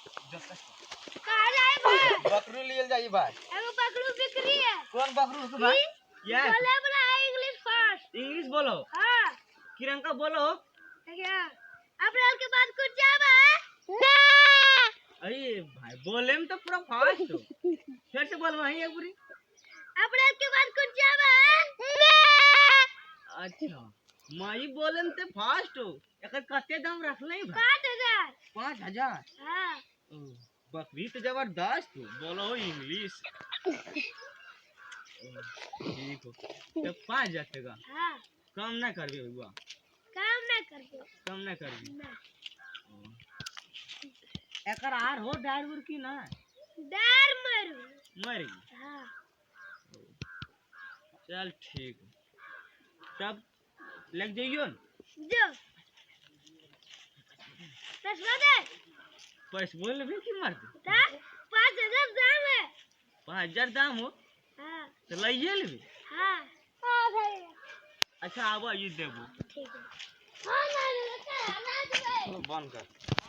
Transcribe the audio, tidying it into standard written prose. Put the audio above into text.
कहाँ जाए भाई? बकरू लिए जाइए भाई। एगो बकरू बिक्री है। कौन बकरू है भाई? यार बोले बोला इंग्लिश फर्स्ट। इंग्लिश बोलो। हाँ। किरंका बोलो। क्या? अप्रैल के बाद कुछ जावा है? अरे भाई बोले में तो पूरा फास्ट हो। फिर से बोल भाई एक पूरी। अप्रैल के बाद कुछ जावा है? अच्छा माई बोले में तो फास्ट हो। एकर कते दाम रख ले भाई? 5,000। 5,000। हाँ। बकरी तो जबरदस्त हो। बोलो इंग्लिश। ठीक हो तो 5,000 टका हाँ। कम ना करबे हुआ। काम ना करबो। कम ना करबे। ना। एकर आर हो डार की ना? डर मरू। मरी। हाँ। चल ठीक है तब लग जाइयो न। जो पैसा दे। पैसे बोल भी की मार दे। 5,000 दाम है। 5,000 दाम हो हाँ। तो लइए लेबे। हाँ। हाँ भाई। अच्छा आबो ये देबो। ठीक है। हाँ ना बंद कर।